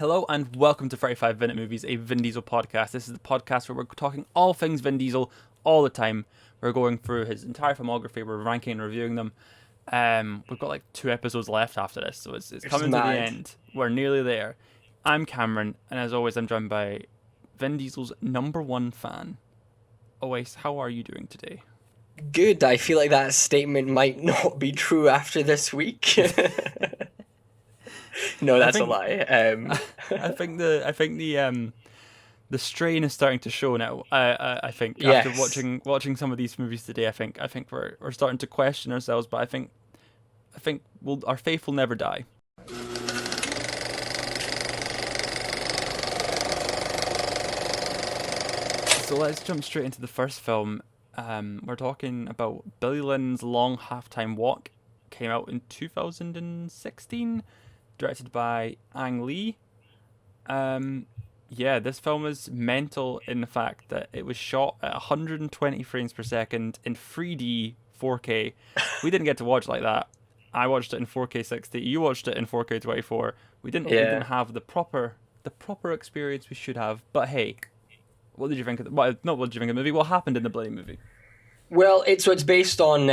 Hello and welcome to 35 Vinute Movies, a Vin Diesel podcast. This is the podcast where we're talking all things Vin Diesel all the time. We're going through his entire filmography, we're ranking and reviewing them. We've got like 2 episodes left after this, so it's coming to the end. We're nearly there. I'm Cameron, and as always, I'm joined by Vin Diesel's #1 fan. Awais, how are you doing today? Good. I feel like that statement might not be true after this week. No, that's a lie. I think the strain is starting to show now. I think Yes. after watching some of these movies today, I think we're starting to question ourselves. But I think our faith will never die. So let's jump straight into the first film. We're talking about Billy Lynn's Long Halftime Walk. Came out in 2016. Directed by Ang Lee. This film is mental in the fact that it was shot at 120 frames per second in 3D 4K. We didn't get to watch like that. I watched it in 4K 60. You watched it in 4K 24. We didn't have the proper experience we should have. But hey, what did you think of what did you think of the movie? What happened in the bloody movie? Well, it's based on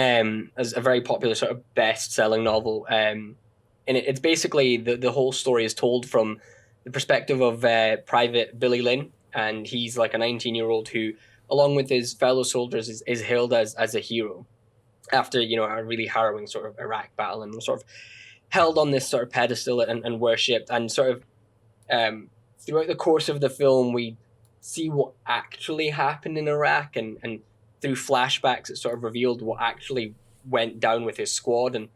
as a very popular sort of best-selling novel. And it's basically the whole story is told from the perspective of Private Billy Lynn, and he's like a 19-year-old who, along with his fellow soldiers, is hailed as a hero after a really harrowing sort of Iraq battle, and sort of held on this sort of pedestal and worshipped. And sort of throughout the course of the film, we see what actually happened in Iraq, and through flashbacks, it sort of revealed what actually went down with his squad. And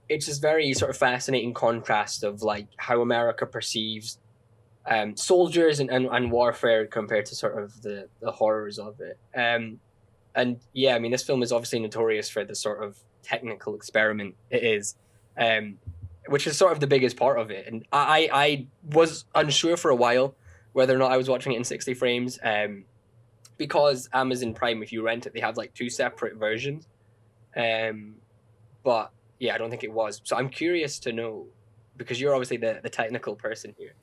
it's this very sort of fascinating contrast of like how America perceives soldiers and warfare compared to sort of the horrors of it. This film is obviously notorious for the sort of technical experiment it is, which is sort of the biggest part of it. And I was unsure for a while whether or not I was watching it in 60 frames, because Amazon Prime, if you rent it, they have like 2 separate versions. But yeah, I don't think it was. So I'm curious to know, because you're obviously the technical person here.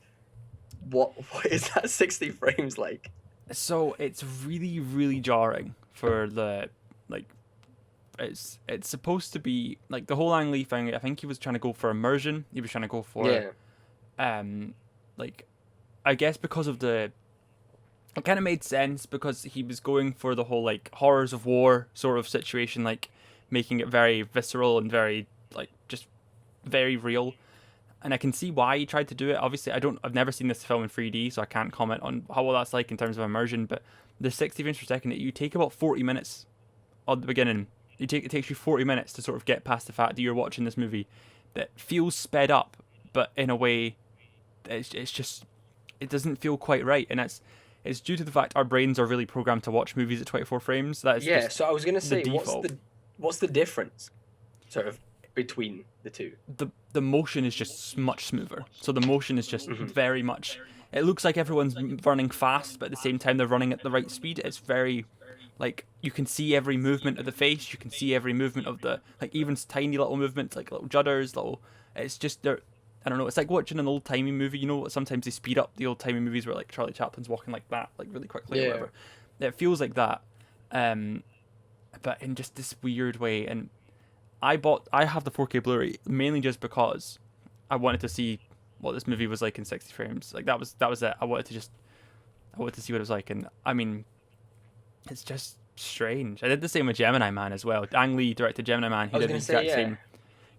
What is that 60 frames like? So it's really, really jarring for the it's supposed to be like the whole Ang Lee thing. I think he was trying to go for immersion. He was trying to go for I guess because of it kind of made sense because he was going for the whole like horrors of war sort of situation, like making it very visceral and very just very real. And I can see why he tried to do it. Obviously, I've never seen this film in 3D, so I can't comment on how well that's like in terms of immersion. But the 60 frames per second, you take about 40 minutes at the beginning. It takes you 40 minutes to sort of get past the fact that you're watching this movie that feels sped up, but in a way, it's just it doesn't feel quite right, and it's due to the fact our brains are really programmed to watch movies at 24 frames. That is just So I was gonna say, default. what's the difference, sort of, between the two? The motion is just much smoother. So the motion is just very much. It looks like everyone's running fast, but at the same time they're running at the right speed. It's very you can see every movement of the face. You can see every movement of the even tiny little movements, like little judders, little. It's just they're. I don't know. It's like watching an old timey movie. You know, sometimes they speed up the old timey movies where like Charlie Chaplin's walking like that, like really quickly or whatever. It feels like that, but in just this weird way. And I have the 4K Blu-ray mainly just because I wanted to see what this movie was like in 60 frames. Like that was it. I wanted to see what it was like, and I mean, it's just strange. I did the same with Gemini Man as well. Ang Lee directed Gemini Man. He did the exact same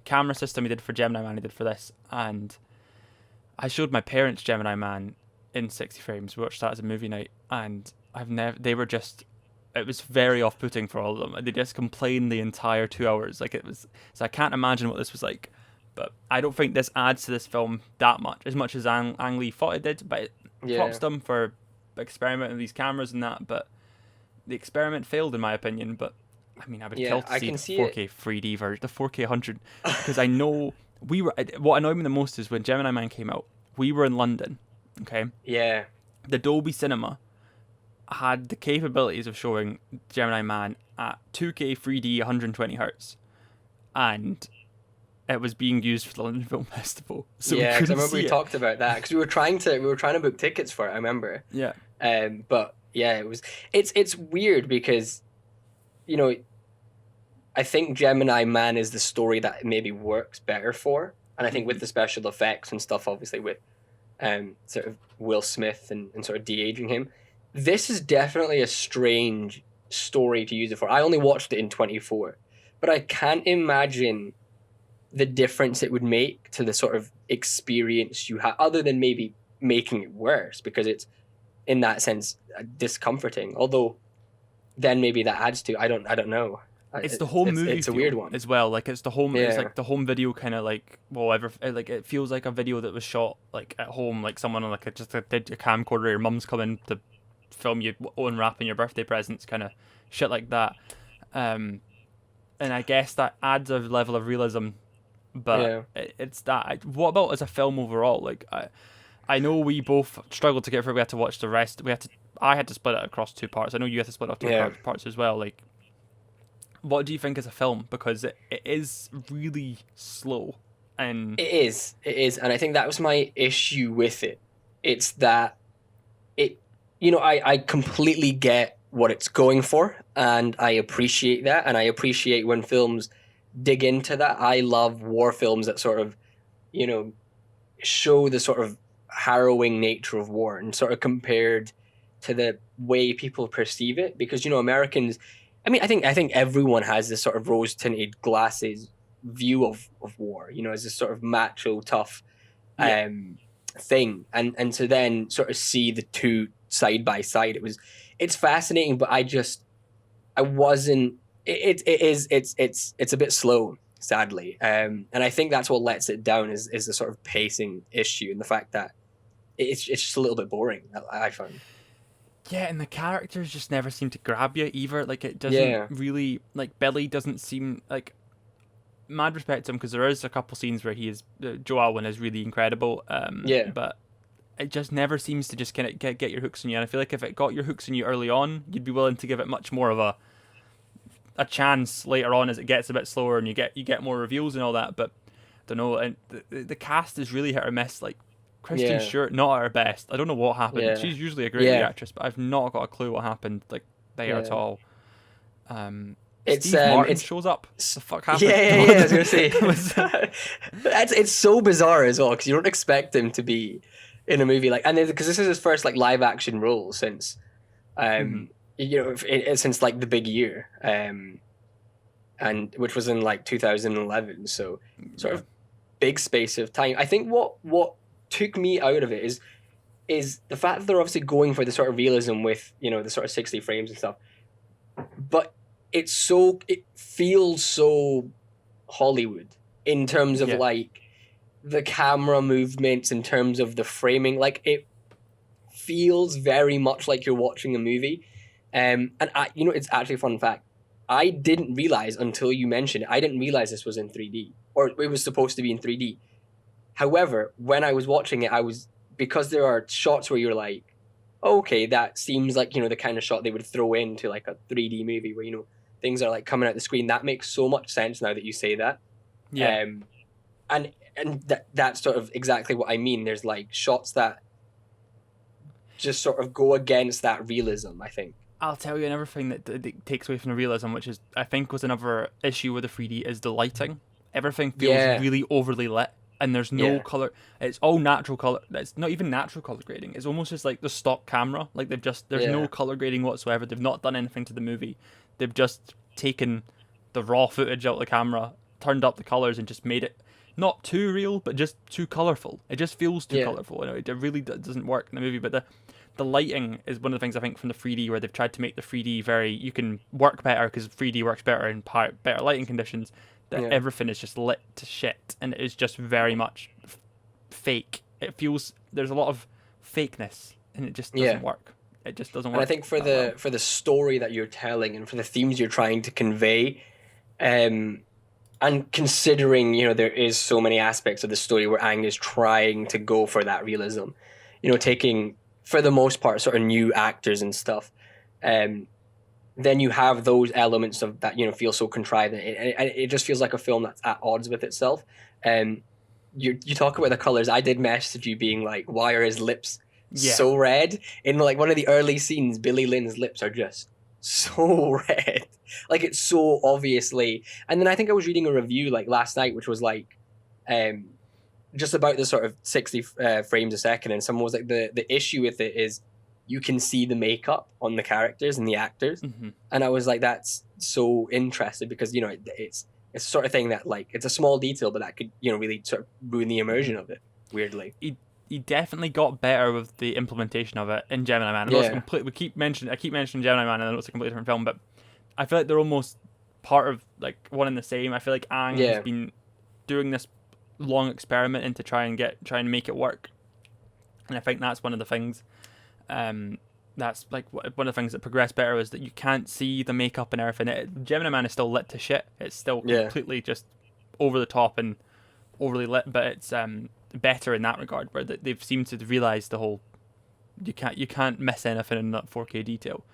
camera system he did for Gemini Man. He did for this, and I showed my parents Gemini Man in 60 frames. We watched that as a movie night, and it was very off-putting for all of them. They just complained the entire 2 hours. So I can't imagine what this was like. But I don't think this adds to this film that much as Ang Lee thought it did. But props to them for experimenting with these cameras and that. But the experiment failed, in my opinion. But I mean, I would kill to see the 4K 3D version, the 4K 100, because I know what annoyed me the most is when Gemini Man came out. We were in London, okay? Yeah. The Dolby Cinema had the capabilities of showing Gemini Man at 2K 3D 120 hertz, and it was being used for the London Film Festival. So yeah, because I remember we we talked about that because we were trying to book tickets for it. I remember. Yeah. But yeah, it's weird because, you know, I think Gemini Man is the story that maybe works better for, and I think with the special effects and stuff, obviously with sort of Will Smith and sort of de-aging him, this is definitely a strange story to use it for. I only watched it in 24, but I can't imagine the difference it would make to the sort of experience you have, other than maybe making it worse, because it's in that sense discomforting. Although then maybe that adds to, I don't know. It's the home movie. It's a weird one as well. Like it's the home. Yeah. It's like the home video kind of like like it feels like a video that was shot like at home, like someone on like just a camcorder. Your mum's coming to film you unwrapping your birthday presents, kind of shit like that. And I guess that adds a level of realism, but it's that. What about as a film overall? Like I know we both struggled to get through. We had to watch the rest. I had to split it across two parts. I know you had to split it off two parts as well. Like, what do you think as a film? Because it is really slow, and it is, and I think that was my issue with it. It's that it, you know, I completely get what it's going for, and I appreciate that, and I appreciate when films dig into that. I love war films that sort of, you know, show the sort of harrowing nature of war and sort of compared to the way people perceive it, because, you know, Americans, I mean, I think everyone has this sort of rose-tinted glasses view of war, you know, as this sort of macho, tough thing. And to then sort of see the two side by side, it's fascinating, but it's a bit slow, sadly. And I think that's what lets it down is the sort of pacing issue and the fact that it's just a little bit boring, I find. Yeah, and the characters just never seem to grab you either. Like, it doesn't really... Like, Billy doesn't seem... Like, mad respect to him, because there is a couple scenes where he is... Joe Alwyn is really incredible. But it just never seems to just kind of get your hooks in you. And I feel like if it got your hooks in you early on, you'd be willing to give it much more of a chance later on as it gets a bit slower and you get more reviews and all that. But, I don't know. And the cast is really hit or miss. Like, Kristen Stewart, not at her best. I don't know what happened. Yeah. She's usually a great actress, but I've not got a clue what happened there at all. Steve Martin shows up. What the fuck happened? Yeah, I was gonna say it's so bizarre as well, because you don't expect him to be in a movie because this is his first like live action role since you know, since like The Big Year, and which was in like 2011. So sort of big space of time. I think what took me out of it is the fact that they're obviously going for the sort of realism with, you know, the sort of 60 frames and stuff, but it feels so Hollywood in terms of like the camera movements, in terms of the framing. Like, it feels very much like you're watching a movie. And you know, it's actually a fun fact. I didn't realize until you mentioned it. I didn't realize this was in 3D, or it was supposed to be in 3D. However, when I was watching it, because there are shots where you're like, oh, okay, that seems like, you know, the kind of shot they would throw into like a 3D movie where, you know, things are like coming out the screen. That makes so much sense now that you say that. Yeah. And that's sort of exactly what I mean. There's like shots that just sort of go against that realism, I think. I'll tell you another thing that takes away from the realism, which is, I think, was another issue with the 3D, is the lighting. Everything feels really overly lit. And there's no color. It's all natural color. It's not even natural color grading. It's almost just like the stock camera. Like, there's no color grading whatsoever. They've not done anything to the movie. They've just taken the raw footage out of the camera, turned up the colors, and just made it not too real, but just too colorful. It just feels too colorful. You know, it really doesn't work in the movie. But the lighting is one of the things I think from the 3D, where they've tried to make the 3D you can work better because 3D works better in better lighting conditions. That everything is just lit to shit, and it is just very much fake. It feels there's a lot of fakeness, and it just doesn't work. It just doesn't work. And I think for the story that you're telling and for the themes you're trying to convey, and considering, you know, there is so many aspects of the story where Ang is trying to go for that realism, you know, taking, for the most part, sort of new actors and stuff, then you have those elements of that, feel so contrived. It just feels like a film that's at odds with itself. And you talk about the colors. I did message you being like, why are his lips Yeah. so red? In like one of the early scenes, Billy Lynn's lips are just so red. Like it's so obviously. And then I think I was reading a review like last night, which was like, just about the sort of 60 frames a second, and someone was like, the issue with it is you can see the makeup on the characters and the actors, and I was like, that's so interesting because it's the sort of thing that like it's a small detail, but that could really sort of ruin the immersion of it. Weirdly, he definitely got better with the implementation of it in Gemini Man. I know I keep mentioning Gemini Man, and I know it's a completely different film, but I feel like they're almost part of like one and the same. I feel like Ang has been doing this long experiment into try and make it work, and I think that's one of the things. That's like one of the things that progressed better is that you can't see the makeup and everything. Gemini Man is still lit to shit. It's still completely just over the top and overly lit, but it's better in that regard, where they've seemed to realize the whole you can't miss anything in that 4K detail.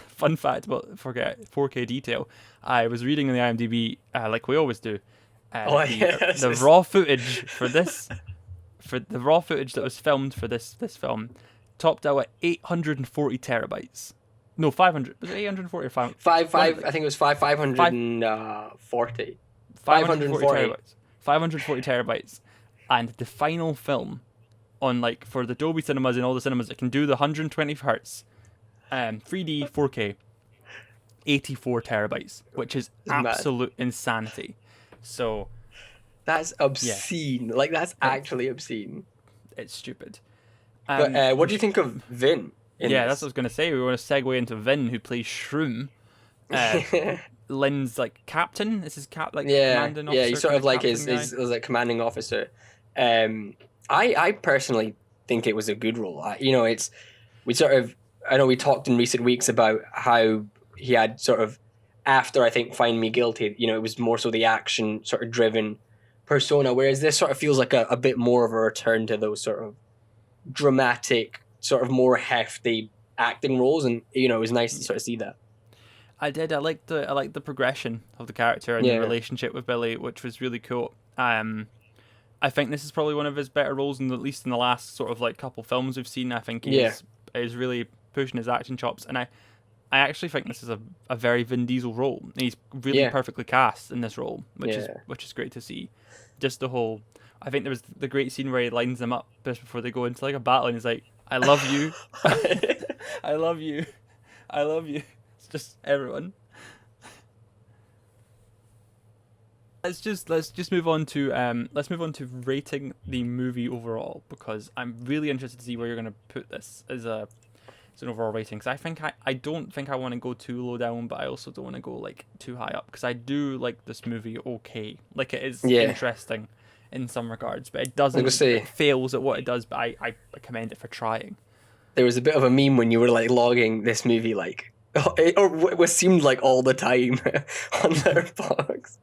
Fun fact about 4K detail, I was reading on the IMDb like we always do. The raw footage for this, for the raw footage that was filmed for this film, topped out at 840 terabytes. No, 500. Was it 840 or 500? I think it was 540. 540 terabytes. 540 terabytes. And the final film on like for the Dolby cinemas and all the cinemas that can do the 120 hertz 3D 4K 84 terabytes, which is absolute insanity. So that's obscene. Like that's actually obscene. It's stupid. But what do you think of Vin? That's what I was going to say. We want to segue into Vin, who plays Shroom. Lynn's like captain. This is commanding officer. Yeah, he's sort of like his like commanding officer. I personally think it was a good role. I know we talked in recent weeks about how he had sort of after I think Find Me Guilty. It was more so the action sort of driven persona, whereas this sort of feels like a bit more of a return to those sort of dramatic, sort of more hefty acting roles, and it was nice to sort of see that. I did. I liked the progression of the character and the relationship with Billy, which was really cool. I think this is probably one of his better roles, at least in the last sort of like couple films we've seen. I think he's really pushing his action chops, and I actually think this is a very Vin Diesel role. He's really perfectly cast in this role, which is great to see. Just the whole. I think there was the great scene where he lines them up just before they go into like a battle, and he's like, "I love you, I love you, I love you." It's just everyone. Let's just move on to rating the movie overall, because I'm really interested to see where you're going to put this as an overall rating. Because I don't think I want to go too low down, but I also don't want to go like too high up, because I do like this movie okay. Like it is interesting in some regards, but it doesn't. It fails at what it does, but I commend it for trying. There was a bit of a meme when you were like logging this movie, like it seemed like all the time on Letterboxd.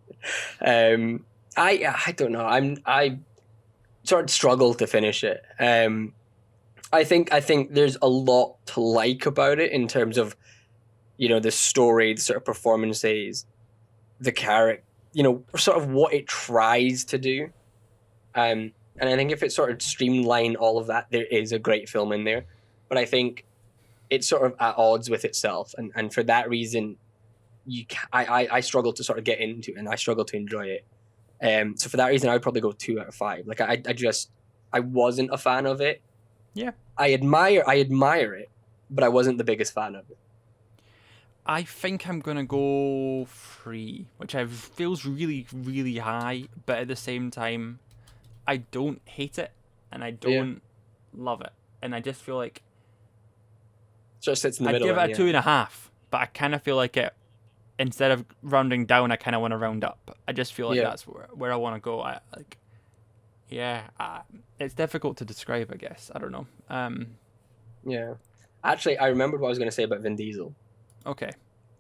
I don't know. I sort of struggle to finish it. I think there's a lot to like about it in terms of, the story, the sort of performances, the character, sort of what it tries to do. And I think if it sort of streamlined all of that, there is a great film in there. But I think it's sort of at odds with itself, and for that reason, I struggle to sort of get into it, and I struggle to enjoy it. So for that reason, I would probably go 2 out of 5. Like I wasn't a fan of it. Yeah, I admire it, but I wasn't the biggest fan of it. I think I'm gonna go 3, which feels really, really high, but at the same time, I don't hate it and I don't love it, and I just feel like sort of sits in the middle. I'd give it a 2.5, but I kind of feel like it. Instead of rounding down, I kind of want to round up. I just feel like that's where I want to go. It's difficult to describe, I guess. I don't know. Actually, I remembered what I was going to say about Vin Diesel. Okay.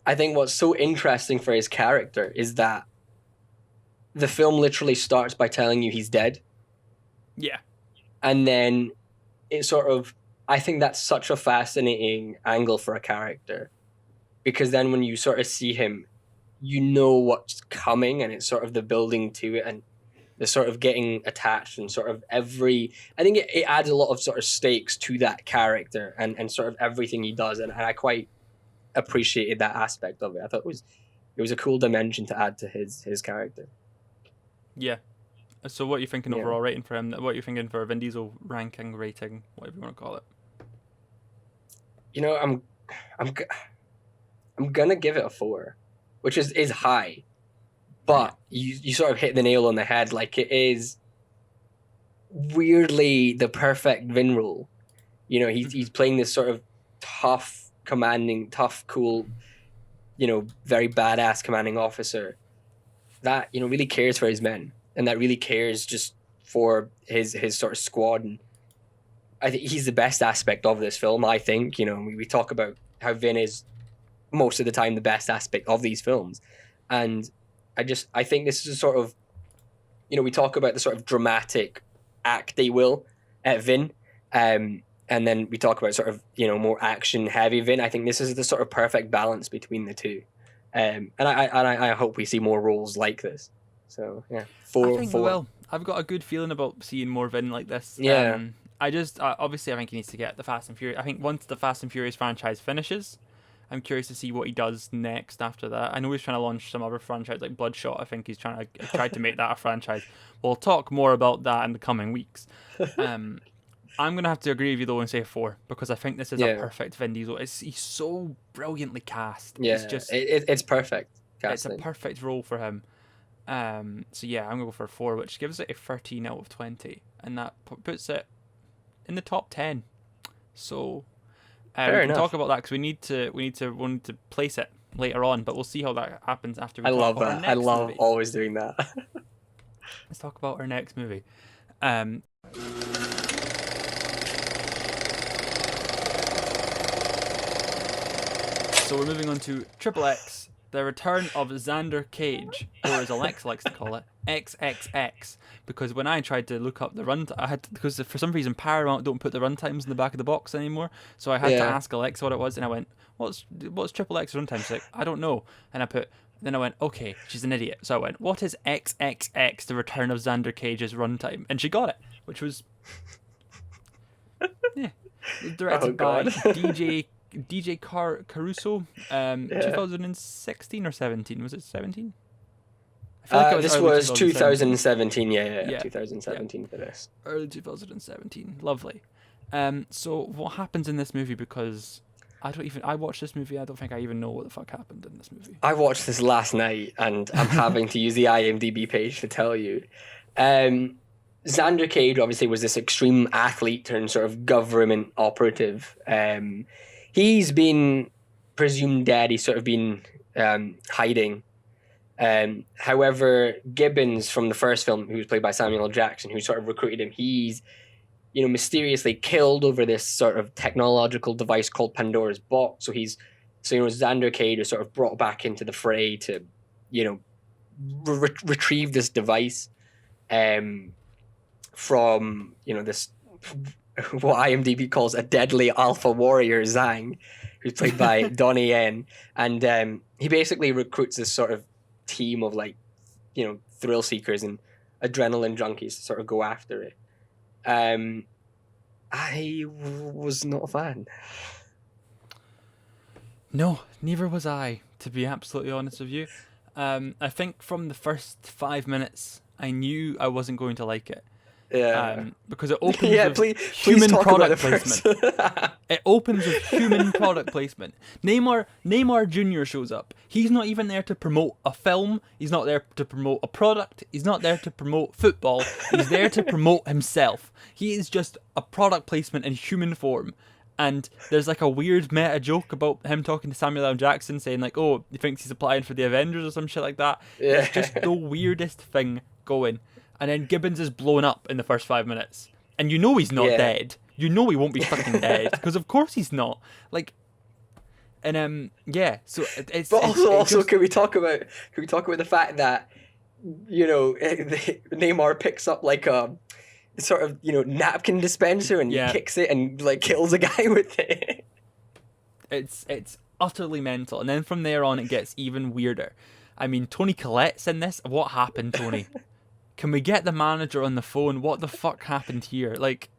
I think what's so interesting for his character is that the film literally starts by telling you he's dead. Yeah. And then it sort of, I think that's such a fascinating angle for a character, because then when you sort of see him, you know what's coming, and it's sort of the building to it, and the sort of getting attached, and sort of I think it adds a lot of sort of stakes to that character, and sort of everything he does, and I quite appreciated that aspect of it. I thought it was a cool dimension to add to his character. Yeah. So what are you thinking overall rating for him? What are you thinking for Vin Diesel ranking, rating, whatever you want to call it? You know, I'm gonna give it a 4, which is high, but you sort of hit the nail on the head. Like, it is weirdly the perfect Vin role. You know, he's playing this sort of tough, commanding, tough, cool, you know, very badass commanding officer that, you know, really cares for his men, and that really cares just for his sort of squad. And I think he's the best aspect of this film. I think, you know, we talk about how Vin is most of the time the best aspect of these films, and I think this is a sort of, you know, we talk about the sort of dramatic act they will at Vin, and then we talk about sort of, you know, more action heavy Vin. I think this is the sort of perfect balance between the two, and I hope we see more roles like this. So yeah, I think we will. I've got a good feeling about seeing more Vin like this. Yeah. Obviously I think he needs to get the Fast and Furious. I think once the Fast and Furious franchise finishes, I'm curious to see what he does next after that. I know he's trying to launch some other franchise like Bloodshot. I think he's trying to make that a franchise. We'll talk more about that in the coming weeks. I'm gonna have to agree with you though and say 4, because I think this is a perfect Vin Diesel. He's so brilliantly cast. Yeah, it's perfect. Casting. It's a perfect role for him. So yeah, I'm gonna go for a 4, which gives it a 13 out of 20, and that puts it in the top 10. So we can talk about that because we need to place it later on, but we'll see how that happens after we talk about our next movie. I love always doing that. Let's talk about our next movie. So we're moving on to XXX, The Return of Xander Cage, or as Alex likes to call it, XXX. Because when I tried to look up the runtime, because for some reason Paramount don't put the runtimes in the back of the box anymore, so I had to ask Alexa what it was, and I went, "What's XXX runtime?" She's like, "I don't know," and then I went, "Okay, she's an idiot." So I went, "What is XXX, The Return of Xander Cage's runtime?" And she got it, which was directed by DJ Caruso, 2016 or 17? Was it 17? This was 2017. Yeah, 2017 for this. Early 2017. Lovely. So what happens in this movie? Because I watched this movie. I don't think I even know what the fuck happened in this movie. I watched this last night, and I'm having to use the IMDb page to tell you. Xander Cage obviously was this extreme athlete turned sort of government operative. He's been presumed dead. He's sort of been hiding. However, Gibbons from the first film, who was played by Samuel L. Jackson, who sort of recruited him, he's, you know, mysteriously killed over this sort of technological device called Pandora's box. So Xander Cage is sort of brought back into the fray to, you know, retrieve this device from, you know, this, what IMDb calls a deadly alpha warrior, Zhang, who's played by Donnie Yen. And he basically recruits this sort of team of, like, you know, thrill seekers and adrenaline junkies to sort of go after it. I was not a fan. No, neither was I, to be absolutely honest with you. I think from the first 5 minutes, I knew I wasn't going to like it. Yeah. Because it opens with human product placement. It opens with human product placement. Neymar Jr. shows up. He's not even there to promote a film. He's not there to promote a product. He's not there to promote football. He's there to promote himself. He is just a product placement in human form. And there's like a weird meta joke about him talking to Samuel L. Jackson saying like, oh, he thinks he's applying for the Avengers or some shit like that. Yeah. It's just the weirdest thing going. And then Gibbons is blown up in the first 5 minutes. And you know he's not dead. You know he won't be fucking dead. Because of course he's not. Like, and so it's... But also, can we talk about the fact that, you know, Neymar picks up like a sort of, you know, napkin dispenser and kicks it and like kills a guy with it. It's utterly mental. And then from there on, it gets even weirder. I mean, Toni Collette's in this. What happened, Tony? Can we get the manager on the phone? What the fuck happened here? Like,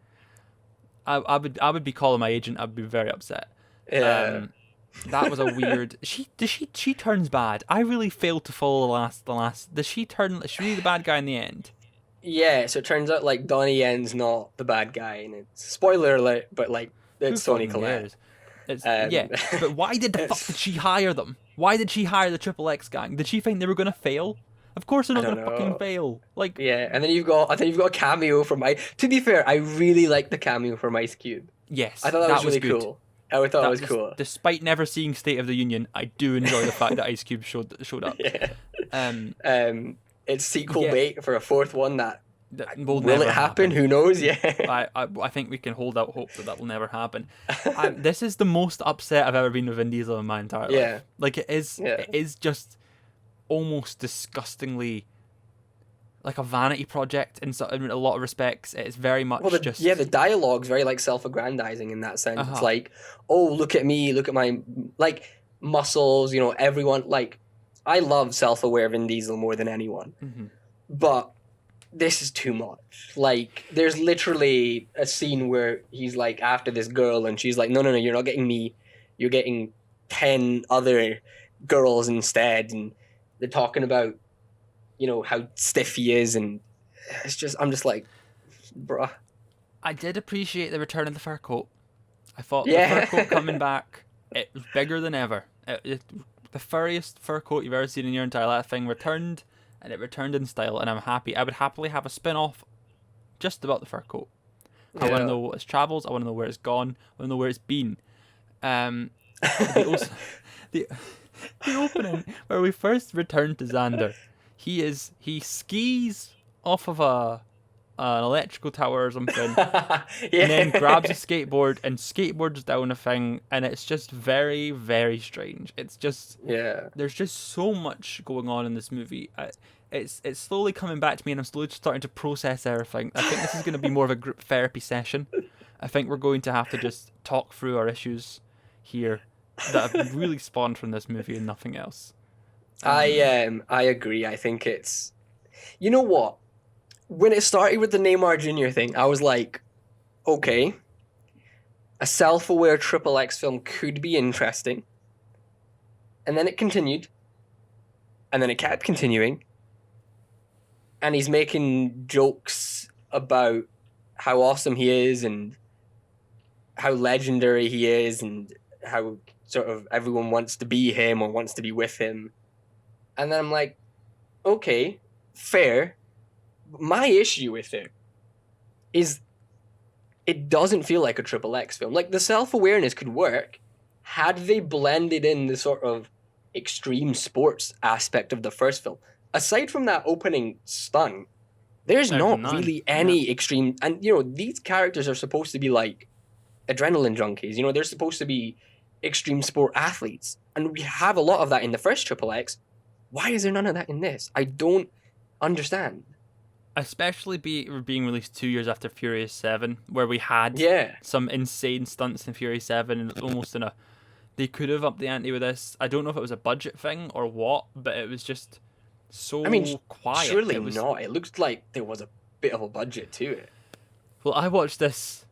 I would be calling my agent. I'd be very upset. Yeah. That was a weird. She turns bad. I really failed to follow the last. Does she turn? Is she the bad guy in the end? Yeah, so it turns out like Donnie Yen's not the bad guy, and it's spoiler alert, but like it's Toni Collette. Yeah, but why the fuck did she hire them? Why did she hire the XXX gang? Did she think they were gonna fail? Of course they're not gonna fucking fail. Like, yeah, and then you've got a cameo from To be fair, I really liked the cameo from Ice Cube. Yes, I thought that was really good. cool. I thought it was cool. Despite never seeing State of the Union, I do enjoy the fact that Ice Cube showed up. Yeah. It's sequel bait for a fourth one that will it happen? Who knows? Yeah. I think we can hold out hope that will never happen. This is the most upset I've ever been with Vin Diesel in my entire life. Like it is just almost disgustingly like a vanity project in a lot of respects. It's very much the dialogue's very like self-aggrandizing in that sense. It's like, oh, look at me, look at my like muscles, you know, everyone like I love self-aware Vin Diesel more than anyone. Mm-hmm. But this is too much. Like there's literally a scene where he's like after this girl and she's like, no, you're not getting me. You're getting 10 other girls instead, and they're talking about, you know, how stiff he is, and I'm just like, bruh. I did appreciate the return of the fur coat. I thought the fur coat coming back, it was bigger than ever. The furriest fur coat you've ever seen in your entire life. That thing returned, and it returned in style, and I'm happy. I would happily have a spin-off just about the fur coat. I want to know its travels. I want to know where it's gone. I want to know where it's been. The opening where we first return to Xander, he skis off of an electrical tower or something, and then grabs a skateboard and skateboards down a thing, and it's just very, very strange. It's just there's just so much going on in this movie. It's slowly coming back to me, and I'm slowly starting to process everything. I think this is going to be more of a group therapy session. I think we're going to have to just talk through our issues here that have really spawned from this movie and nothing else. I agree. I think it's, you know what? When it started with the Neymar Jr. thing, I was like, okay, a self-aware XXX film could be interesting. And then it continued. And then it kept continuing. And he's making jokes about how awesome he is and how legendary he is and how sort of everyone wants to be him or wants to be with him. And then I'm like, okay, fair. My issue with it is it doesn't feel like a XXX film. Like the self-awareness could work had they blended in the sort of extreme sports aspect of the first film. Aside from that opening stunt, there's not really any extreme. And, you know, these characters are supposed to be like adrenaline junkies. You know, they're supposed to be extreme sport athletes. And we have a lot of that in the first XXX. Why is there none of that in this? I don't understand. Especially being released 2 years after Furious 7, where we had some insane stunts in Furious 7, and almost they could have upped the ante with this. I don't know if it was a budget thing or what, but it was just so quiet. Surely not. It looked like there was a bit of a budget to it. Well, I watched this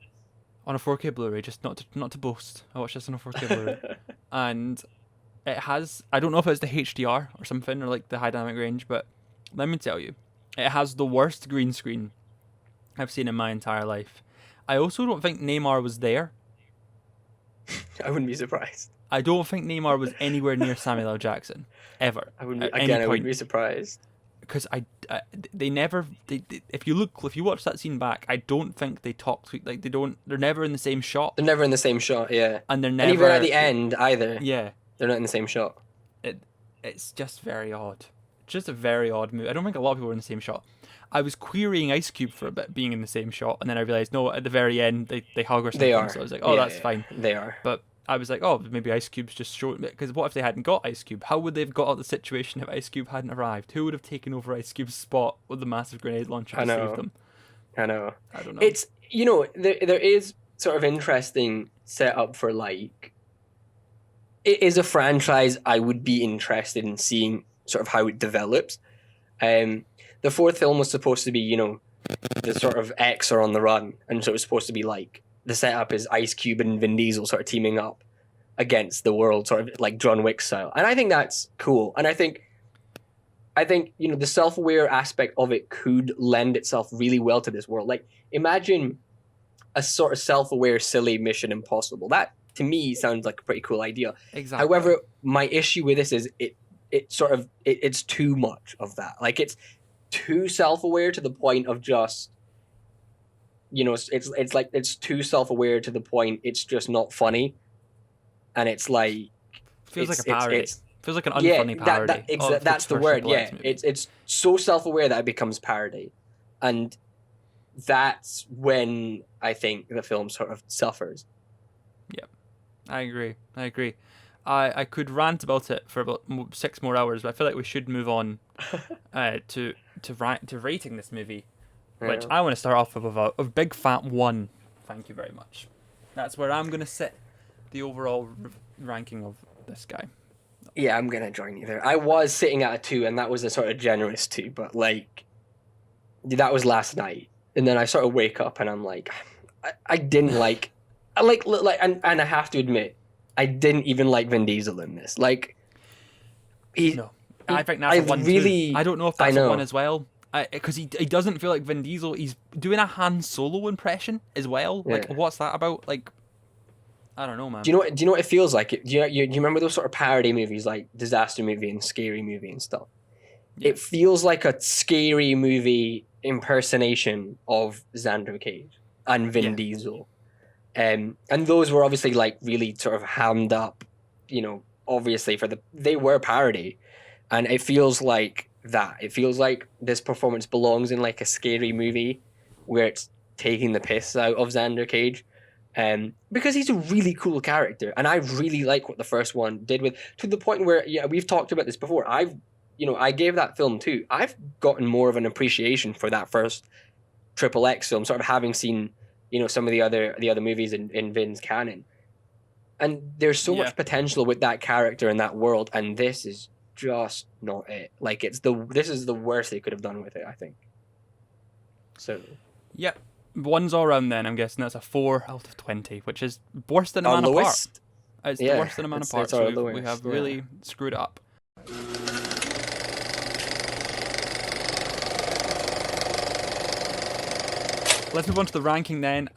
on a 4K Blu-ray, just not to boast. I watched this on a 4K Blu-ray, and it has, I don't know if it's the HDR or something, or like the high dynamic range, but let me tell you, it has the worst green screen I've seen in my entire life. I also don't think Neymar was there. I wouldn't be surprised. I don't think Neymar was anywhere near Samuel L. Jackson, ever. I wouldn't be surprised. Because if you watch that scene back, I don't think they talk like they're never in the same shot. They're never in the same shot, yeah. And they're never, and even at the end either. Yeah. They're not in the same shot. It's just very odd. Just a very odd movie. I don't think a lot of people were in the same shot. I was querying Ice Cube for a bit being in the same shot, and then I realized no, at the very end they hug or something. They are. So I was like, oh, that's fine. They are. But I was like, oh, maybe Ice Cube's just showing, because what if they hadn't got Ice Cube? How would they have got out of the situation if Ice Cube hadn't arrived? Who would have taken over Ice Cube's spot with the massive grenade launcher to save them? I know. I don't know. It's, you know, there is sort of interesting setup for like it is a franchise I would be interested in seeing sort of how it develops. The fourth film was supposed to be, the sort of X are on the run, and so it was supposed to be like the setup is Ice Cube and Vin Diesel sort of teaming up against the world, sort of like John Wick style, and I think that's cool. And I think the self-aware aspect of it could lend itself really well to this world. Like, imagine a sort of self-aware, silly Mission Impossible. That to me sounds like a pretty cool idea. Exactly. However, my issue with this is it's too much of that. Like, it's too self-aware to the point of just, it's like it's too self-aware to the point it's just not funny, and it's like feels like a parody. Feels like an unfunny parody. That's the word. Yeah, it's so self-aware that it becomes parody, and that's when I think the film sort of suffers. Yep, I agree. I could rant about it for about 6 more hours, but I feel like we should move on to rating this movie, which I want to start off with a big fat 1. Thank you very much. That's where I'm gonna sit the overall ranking of this guy. Yeah, I'm gonna join you there. I was sitting at a 2, and that was a sort of generous 2, but like that was last night, and then I sort of wake up and I'm like, I didn't like, and I have to admit, I didn't even like Vin Diesel in this. Like, I think that's a 1 too. I don't know if that's a 1 as well, because he doesn't feel like Vin Diesel. He's doing a Han Solo impression as well. Yeah. Like, what's that about? Like, I don't know, man. Do you know what it feels like? Do you remember those sort of parody movies like Disaster Movie and Scary Movie and stuff? Yeah. It feels like a Scary Movie impersonation of Xander Cage and Vin Diesel. And those were obviously like really sort of hammed up, obviously they were parody. And it feels like that. It feels like this performance belongs in like a Scary Movie where it's taking the piss out of Xander Cage. Because he's a really cool character, and I really like what the first one did to the point where, we've talked about this before. I gave that film 2. I've gotten more of an appreciation for that first XXX film, sort of having seen, some of the other movies in Vin's canon, and there's so much potential with that character in that world, and this is just not it. Like, this is the worst they could have done with it, I think. So, yep. 1's all around then, I'm guessing that's a 4 out of 20, which is worse than a man apart. It's the worst than a man apart, so we have really screwed it up. Let's move on to the ranking then.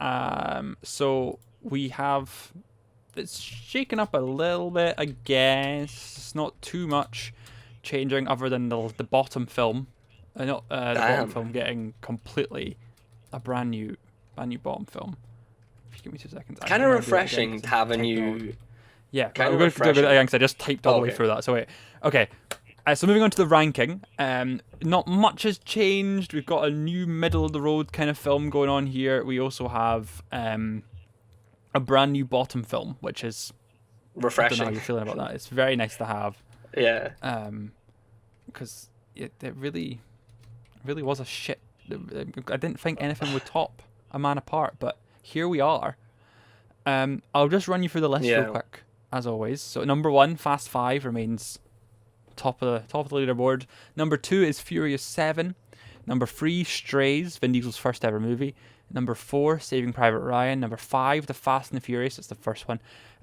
So we have... It's shaken up a little bit, I guess. It's not too much changing other than the bottom film. The bottom film getting completely... a brand new bottom film. If you give me 2 seconds. Kind of refreshing to have a new... Yeah, kind of refreshing. Again, I just typed all the way through that. So wait. Okay. So moving on to the ranking. Not much has changed. We've got a new middle-of-the-road kind of film going on here. We also have a brand new bottom film, which is... refreshing. I don't know how you're feeling about that. It's very nice to have. Yeah. Because it really was a shit... I didn't think anything would top A Man Apart, but here we are. I'll just run you through the list real quick, as always. So number 1, Fast 5 remains top of the leaderboard. Number 2 is Furious 7. Number 3, Strays, Vin Diesel's first ever movie. Number 4, Saving Private Ryan. Number 5, The Fast and the Furious. That's the first one.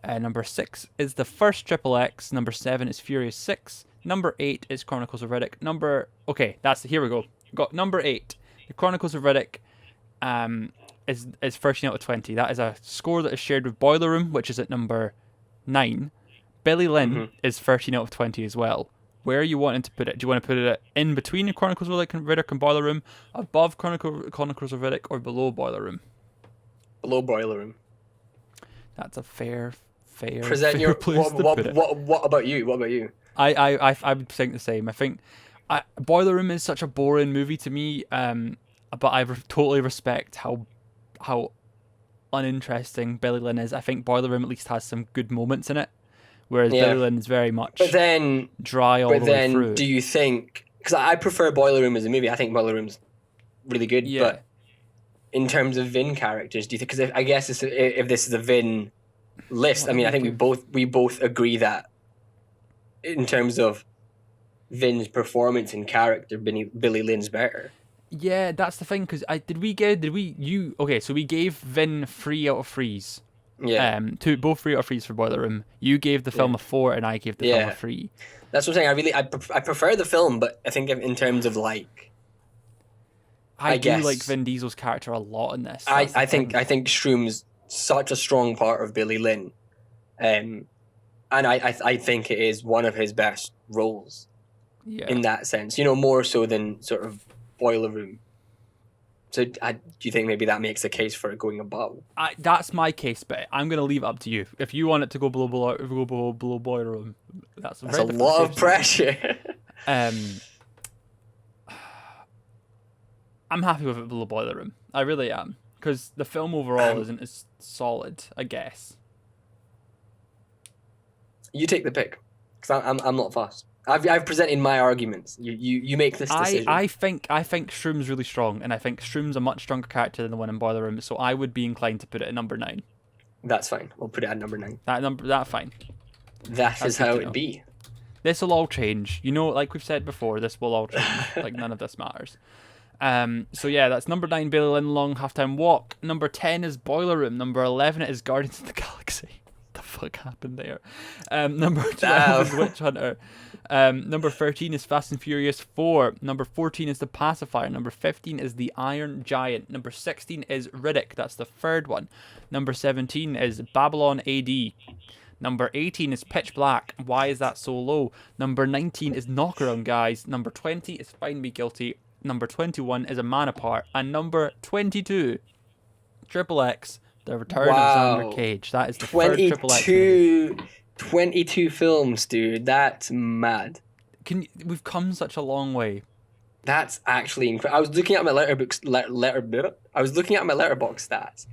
Number 6 is the first XXX. Number 7 is Furious 6. Number 8 is Chronicles of Riddick. Here we go. Got number 8. The Chronicles of Riddick is 13 out of 20. That is a score that is shared with Boiler Room, which is at number 9. Billy Lynn is 13 out of 20 as well. Where are you wanting to put it? Do you want to put it in between Chronicles of Riddick and Boiler Room, above Chronicles of Riddick, or below Boiler Room? Below Boiler Room. That's a fair Present fair place to put it. What about you? What about you? I would think the same. I think Boiler Room is such a boring movie to me, but I totally respect how uninteresting Billy Lynn is. I think Boiler Room at least has some good moments in it, whereas Billy Lynn is very much dry all the way through. But then, do you think... Because I prefer Boiler Room as a movie. I think Boiler Room's really good, but in terms of Vin characters, do you think... Because I guess if this is a Vin list, What I mean, did I think we both agree that in terms of Vin's performance and character, Billy Lynn's better. Yeah, that's the thing. Because okay? So we gave Vin 3 out of 3s. Yeah, Both 3 out of 3s for Boiler Room. You gave the film yeah, a 4, and I gave the film a yeah. 3. That's what I'm saying. I prefer the film, but I think in terms of like, I I do like guess Vin Diesel's character a lot in this. That's the I thing. think Shroom's such a strong part of Billy Lynn, and I think it is one of his best roles Yeah. in that sense. You know, more so than sort of Boiler Room. So, do you think maybe that makes a case for it going above? That's my case, but I'm gonna leave it up to you. If you want it to go below Boiler Room, that's a That's a lot of pressure. I'm happy with it below Boiler Room. I really am, because the film overall isn't as solid, I guess. You take the pick, because I'm not fussed. I've presented my arguments. You make this decision. I think Shroom's really strong, and I think Shroom's a much stronger character than the one in Boiler Room. So I would be inclined to put it at number 9. That's fine. We'll put it at number 9. That's fine. That is how it be. This will all change. You know, like we've said before, this will all change. Like, none of this matters. So yeah, that's number 9, Billy Lynn Long Halftime Walk. Number 10 is Boiler Room. Number 11 is Guardians of the Galaxy. What the fuck happened there? Number 12 is Witch Hunter. Number 13 is Fast and Furious 4. Number 14 is The Pacifier. Number 15 is The Iron Giant. Number 16 is Riddick. That's the third one. Number 17 is Babylon AD. Number 18 is Pitch Black. Why is that so low? Number 19 is Knockaround Guys. Number 20 is Find Me Guilty. Number 21 is A Man Apart. And number 22, XXX, The Return of Xander Cage. That is the third XXX movie. 22 films, dude. That's mad. We've come such a long way. That's actually incredible. I was looking at my I was looking at my Letterboxd stats,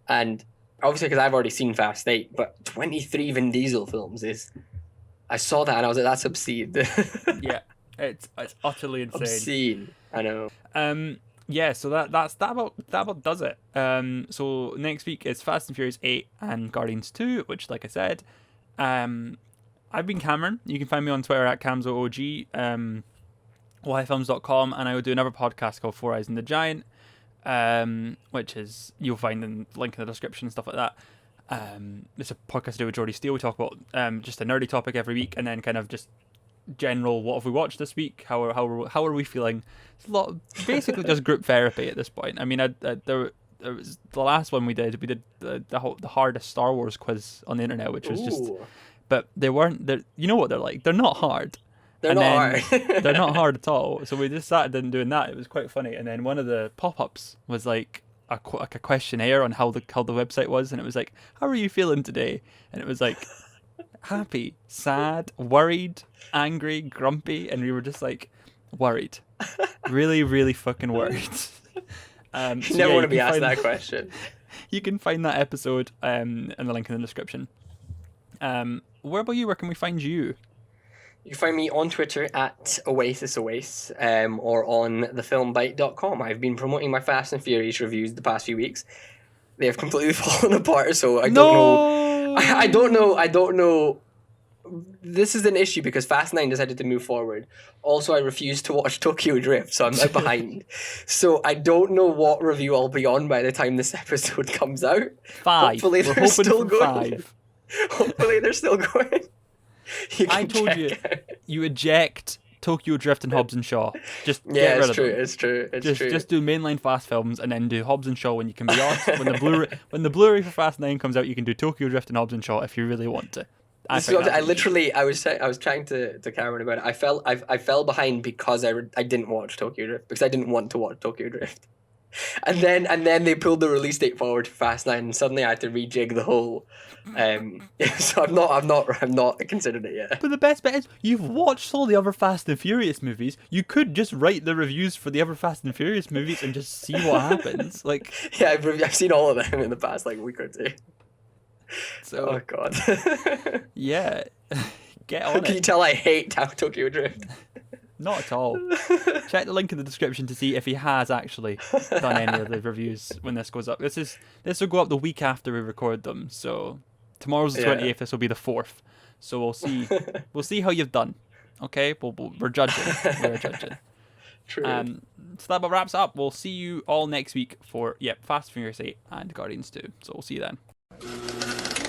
and obviously because I've already seen Fast 8, but 23 Vin Diesel films is. I saw that and I was like, that's obscene. Yeah, it's utterly insane. Obscene. I know. Yeah, so that about does it. So next week is Fast and Furious 8 and Guardians 2, which, like I said, I've been Cameron. You can find me on Twitter at CamzoOG, YFilms.com, and I will do another podcast called Four Eyes in the Giant, which is, you'll find in link in the description and stuff like that. It's a podcast I do with Jordy Steele. We talk about just a nerdy topic every week, and then kind of just general, what have we watched this week? How are we feeling? It's a lot, basically just group therapy at this point. I mean, there was the last one we did the hardest Star Wars quiz on the internet, which was just, but they weren't. You know what they're like? They're not hard. They're not hard. They're not hard at all. So we just sat and doing that. It was quite funny. And then one of the pop-ups was like a questionnaire on how the website was, and it was like, how are you feeling today? And it was like, happy, sad, worried, angry, grumpy, and we were just like, worried, really, really fucking worried. You never want to be asked that question. You can find that episode in the link in the description. Where about you? Where can we find you? You can find me on Twitter at OasisOais, or on thefilmbite.com. I've been promoting my Fast and Furious reviews the past few weeks. They have completely fallen apart, so I don't know. I don't know. This is an issue because Fast 9 decided to move forward. Also, I refused to watch Tokyo Drift, so I'm behind. So I don't know what review I'll be on by the time this episode comes out. 5. Hopefully they're still going. 5. Hopefully they're still going. I told you, you eject Tokyo Drift and Hobbs and Shaw. Just get rid of them. It's true. Just do mainline Fast films and then do Hobbs and Shaw when you can be asked. When the Blu-ray for Fast 9 comes out, you can do Tokyo Drift and Hobbs and Shaw if you really want to. I was chatting to Cameron about it. I fell behind because I didn't watch Tokyo Drift, because I didn't want to watch Tokyo Drift. And then they pulled the release date forward to Fast 9, and suddenly I had to rejig the whole. So I'm not considered it yet. But the best bit is you've watched all the other Fast and Furious movies. You could just write the reviews for the other Fast and Furious movies and just see what happens. Like, yeah, I've seen all of them in the past week or two. So, oh god. Yeah, get on it. Can you tell I hate Tokyo Drift? Not at all. Check the link in the description to see if he has actually done any of the reviews when this goes up. This will go up the week after we record them, so Tomorrow's the 28th. This will be the 4th. So we'll see. We'll see how you've done. Okay, we're judging. We're judging. True. So that about wraps up. We'll see you all next week for Fast and Furious 8 and Guardians 2. So we'll see you then.